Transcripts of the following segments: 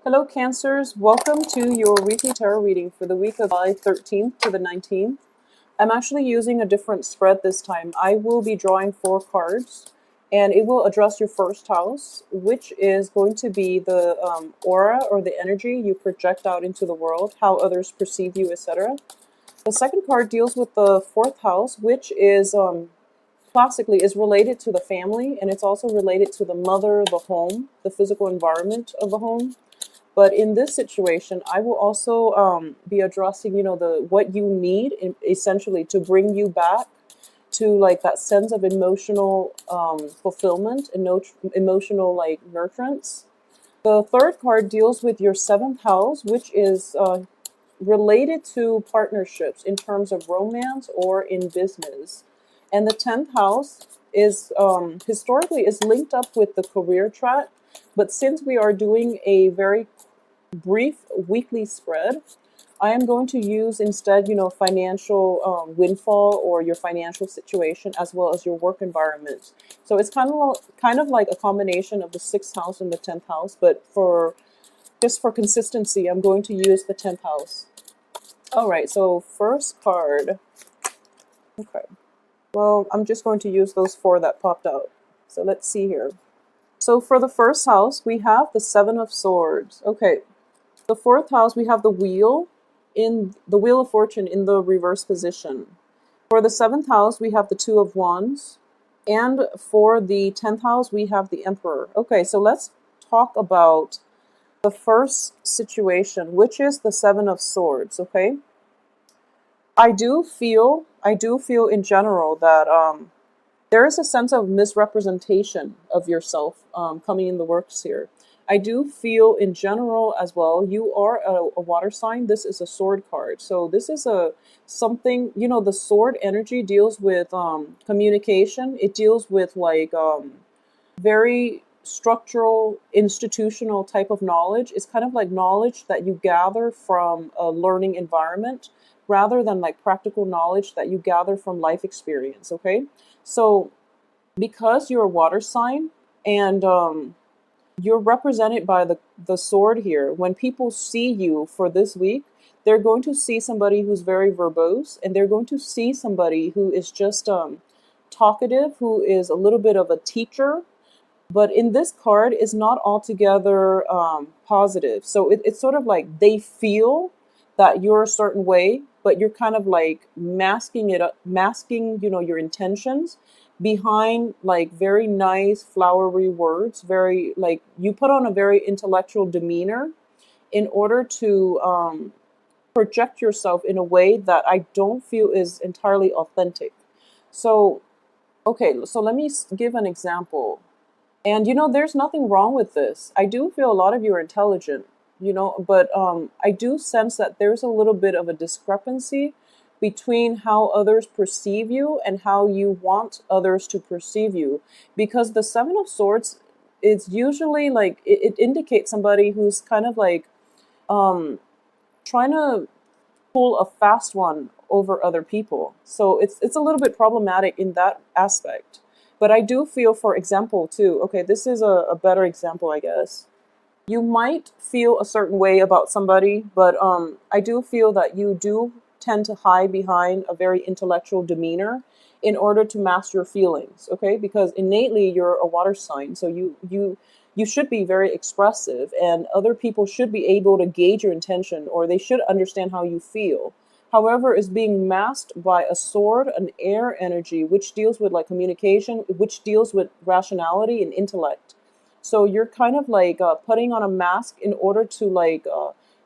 Hello, Cancers. Welcome to your weekly tarot reading for the week of July 13th to the 19th. I'm actually using a different spread this time. I will be drawing 4 cards, and it will address your first house, which is going to be the aura or the energy you project out into the world, how others perceive you, etc. The second card deals with the 4th house, which is classically is related to the family, and it's also related to the mother, the home, the physical environment of the home. But in this situation, I will also be addressing, the what you need essentially to bring you back to like that sense of emotional fulfillment and emotional like nurturance. The third card deals with your 7th house, which is related to partnerships in terms of romance or in business. And the 10th house is historically is linked up with the career track. But since we are doing a very brief weekly spread, I am going to use instead, financial windfall or your financial situation as well as your work environment. So it's kind of like a combination of the 6th house and the 10th house, but for consistency, I'm going to use the 10th house. All right, so first card. Okay. Well, I'm just going to use those 4 that popped out. So let's see here. So for the first house, we have the 7 of Swords. Okay. The 4th house, we have the Wheel of Fortune in the reverse position. For the 7th house, we have the 2 of Wands. And for the 10th house, we have the Emperor. Okay, so let's talk about the first situation, which is the 7 of Swords, okay? I do feel in general that there is a sense of misrepresentation of yourself coming in the works here. I do feel in general as well, you are a water sign. This is a sword card. So this is something, the sword energy deals with communication. It deals with like very structural, institutional type of knowledge. It's kind of like knowledge that you gather from a learning environment rather than like practical knowledge that you gather from life experience, okay? So because you're a water sign and you're represented by the sword here, when people see you for this week, they're going to see somebody who's very verbose, and they're going to see somebody who is just talkative, who is a little bit of a teacher, but in this card is not altogether positive. So it's sort of like they feel that you're a certain way, but you're kind of like masking your intentions behind like very nice flowery words, very like you put on a very intellectual demeanor in order to project yourself in a way that I don't feel is entirely authentic. So, okay, so let me give an example. And there's nothing wrong with this. I do feel a lot of you are intelligent, but I do sense that there's a little bit of a discrepancy between how others perceive you and how you want others to perceive you. Because the 7 of Swords is usually like, it indicates somebody who's kind of like trying to pull a fast one over other people. So it's a little bit problematic in that aspect. But I do feel, for example, too, okay, this is a better example, I guess. You might feel a certain way about somebody, but I do feel that you do tend to hide behind a very intellectual demeanor in order to mask your feelings, okay? Because innately you're a water sign, so you should be very expressive, and other people should be able to gauge your intention, or they should understand how you feel. However, is being masked by a sword, an air energy, which deals with like communication, which deals with rationality and intellect. So you're kind of like putting on a mask in order to like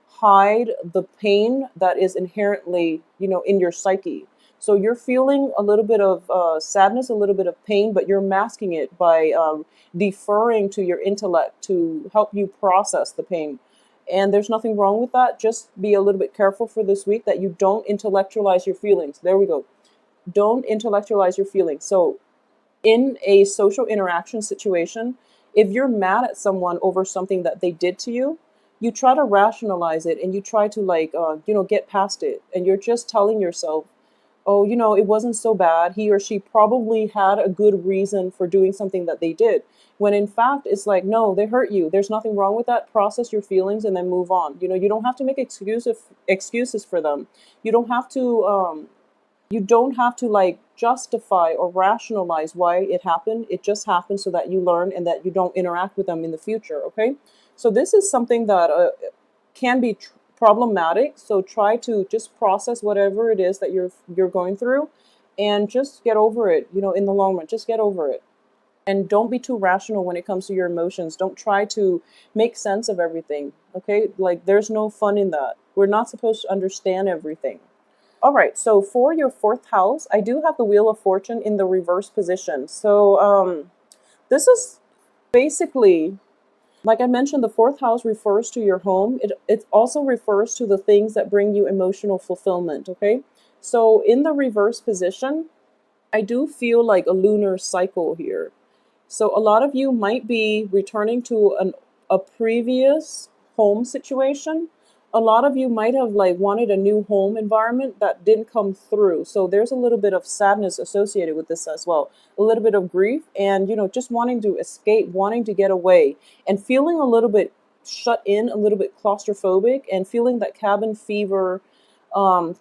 hide the pain that is inherently, in your psyche. So you're feeling a little bit of sadness, a little bit of pain, but you're masking it by deferring to your intellect to help you process the pain. And there's nothing wrong with that. Just be a little bit careful for this week that you don't intellectualize your feelings. There we go. Don't intellectualize your feelings. So in a social interaction situation, if you're mad at someone over something that they did to you, you try to rationalize it and you try to like, get past it. And you're just telling yourself, oh, it wasn't so bad. He or she probably had a good reason for doing something that they did. When in fact, it's like, no, they hurt you. There's nothing wrong with that. Process your feelings and then move on. You don't have to make excuses for them. You don't have to like justify or rationalize why it happened. It just happened so that you learn and that you don't interact with them in the future. Okay, so this is something that can be problematic. So try to just process whatever it is that you're going through, and just get over it. In the long run, just get over it. And don't be too rational when it comes to your emotions. Don't try to make sense of everything. Okay, like there's no fun in that. We're not supposed to understand everything. All right, so for your fourth house, I do have the Wheel of Fortune in the reverse position. So this is basically, like I mentioned, the fourth house refers to your home. It also refers to the things that bring you emotional fulfillment, okay? So in the reverse position, I do feel like a lunar cycle here. So a lot of you might be returning to a previous home situation. A lot of you might have like wanted a new home environment that didn't come through. So there's a little bit of sadness associated with this as well. A little bit of grief and just wanting to escape, wanting to get away and feeling a little bit shut in, a little bit claustrophobic and feeling that cabin fever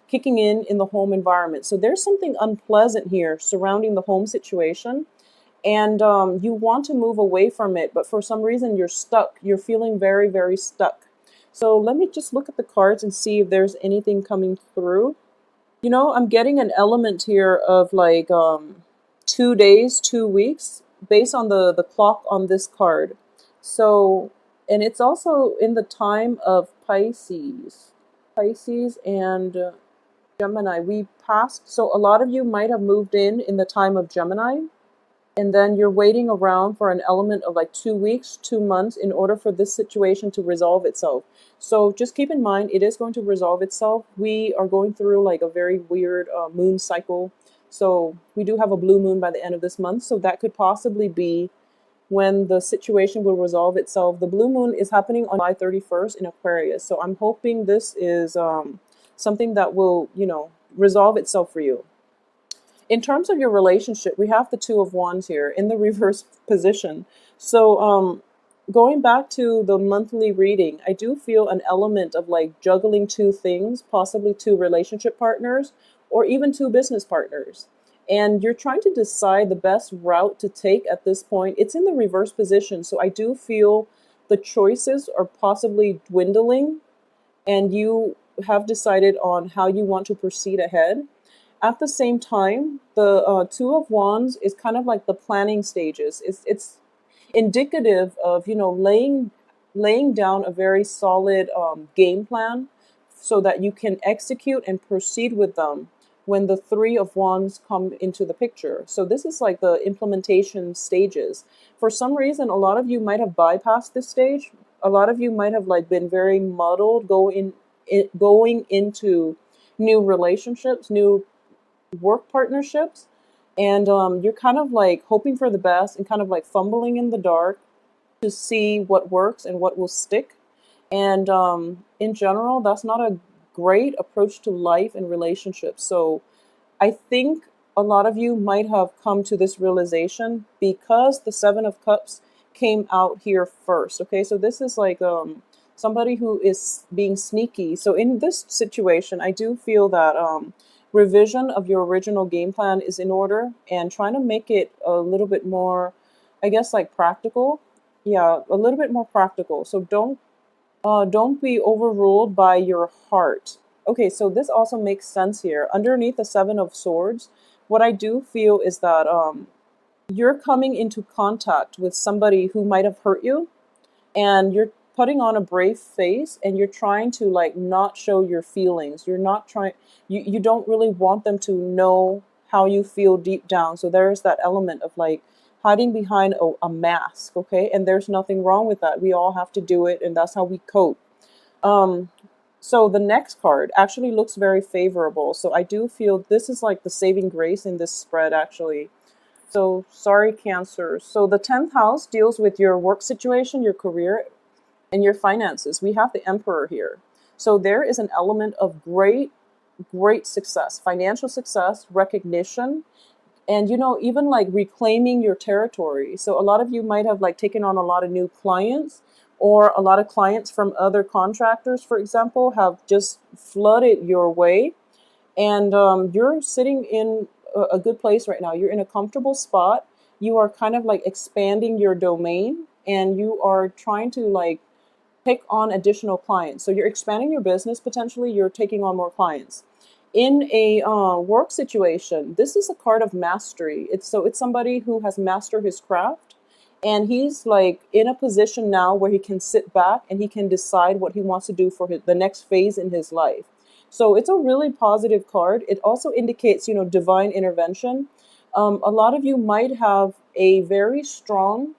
kicking in the home environment. So there's something unpleasant here surrounding the home situation and you want to move away from it, but for some reason you're stuck. You're feeling very, very stuck. So let me just look at the cards and see if there's anything coming through. I'm getting an element here of like 2 days, 2 weeks, based on the clock on this card. So, and it's also in the time of Pisces and Gemini. We passed, so a lot of you might have moved in the time of Gemini, and then you're waiting around for an element of like 2 weeks, 2 months in order for this situation to resolve itself. So just keep in mind, it is going to resolve itself. We are going through like a very weird moon cycle. So we do have a blue moon by the end of this month. So that could possibly be when the situation will resolve itself. The blue moon is happening on July 31st in Aquarius. So I'm hoping this is something that will, resolve itself for you. In terms of your relationship, we have the Two of Wands here in the reverse position. So going back to the monthly reading, I do feel an element of like juggling two things, possibly two relationship partners or even two business partners. And you're trying to decide the best route to take at this point. It's in the reverse position. So I do feel the choices are possibly dwindling and you have decided on how you want to proceed ahead. At the same time, the Two of Wands is kind of like the planning stages. It's indicative of laying down a very solid game plan so that you can execute and proceed with them when the Three of Wands come into the picture. So this is like the implementation stages. For some reason, a lot of you might have bypassed this stage. A lot of you might have like been very muddled going into new relationships, new work partnerships, and you're kind of like hoping for the best and kind of like fumbling in the dark to see what works and what will stick. And in general, that's not a great approach to life and relationships. So I think a lot of you might have come to this realization because the Seven of Cups came out here first. Okay, so this is like somebody who is being sneaky. So in this situation, I do feel that revision of your original game plan is in order, and trying to make it a little bit more, I guess, like practical. Yeah, a little bit more practical. So don't be overruled by your heart. Okay, so this also makes sense here. Underneath the Seven of Swords, what I do feel is that you're coming into contact with somebody who might have hurt you, and you're putting on a brave face and you're trying to like not show your feelings. You're not trying, you don't really want them to know how you feel deep down. So there's that element of like hiding behind a mask. Okay, and there's nothing wrong with that. We all have to do it, and that's how we cope. So the next card actually looks very favorable. So I do feel this is like the saving grace in this spread actually. So sorry, Cancer. So the 10th house deals with your work situation, your career, and your finances. We have the Emperor here. So there is an element of great great success, financial success, recognition, and even like reclaiming your territory. So a lot of you might have like taken on a lot of new clients, or a lot of clients from other contractors, for example, have just flooded your way, and you're sitting in a good place right now. You're in a comfortable spot. You are kind of like expanding your domain, and you are trying to like take on additional clients. So you're expanding your business, potentially you're taking on more clients. In a work situation, this is a card of mastery. It's somebody who has mastered his craft, and he's like in a position now where he can sit back and he can decide what he wants to do for the next phase in his life. So it's a really positive card. It also indicates, divine intervention. A lot of you might have a very strong,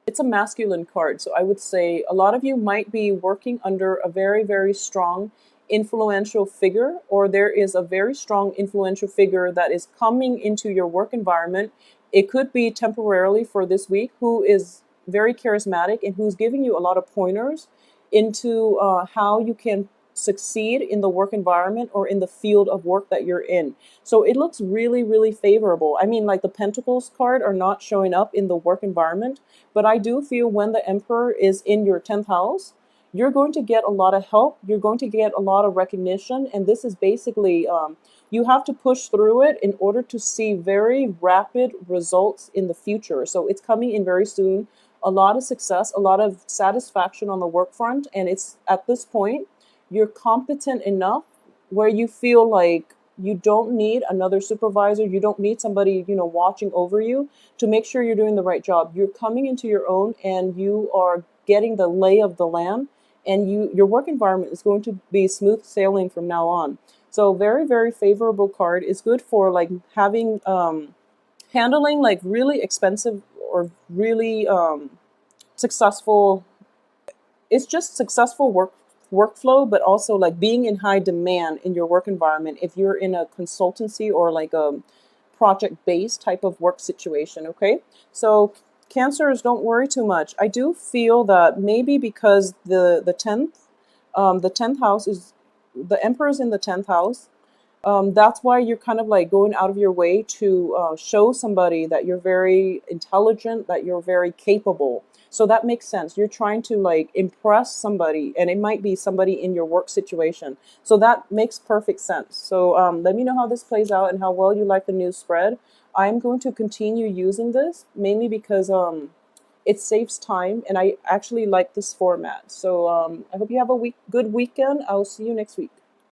it's a masculine card. So I would say a lot of you might be working under a very, very strong influential figure, or there is a very strong influential figure that is coming into your work environment. It could be temporarily for this week, who is very charismatic and who's giving you a lot of pointers into how you can succeed in the work environment or in the field of work that you're in. So it looks really, really favorable. I mean, like the Pentacles card are not showing up in the work environment, but I do feel when the Emperor is in your 10th house, you're going to get a lot of help. You're going to get a lot of recognition. And this is basically, you have to push through it in order to see very rapid results in the future. So it's coming in very soon. A lot of success, a lot of satisfaction on the work front. And it's at this point, you're competent enough where you feel like you don't need another supervisor. You don't need somebody, watching over you to make sure you're doing the right job. You're coming into your own, and you are getting the lay of the land, and your work environment is going to be smooth sailing from now on. So very, very favorable card. It's good for like having, handling like really expensive or really successful, it's just successful workflow, but also like being in high demand in your work environment if you're in a consultancy or like a project based type of work situation. Okay, so Cancers, don't worry too much. I do feel that maybe because the 10th house is, the Emperor's in the 10th house. That's why you're kind of like going out of your way to show somebody that you're very intelligent, that you're very capable. So that makes sense. You're trying to like impress somebody, and it might be somebody in your work situation. So that makes perfect sense. So let me know how this plays out and how well you like the new spread. I'm going to continue using this mainly because it saves time, and I actually like this format. So I hope you have a good weekend. I'll see you next week.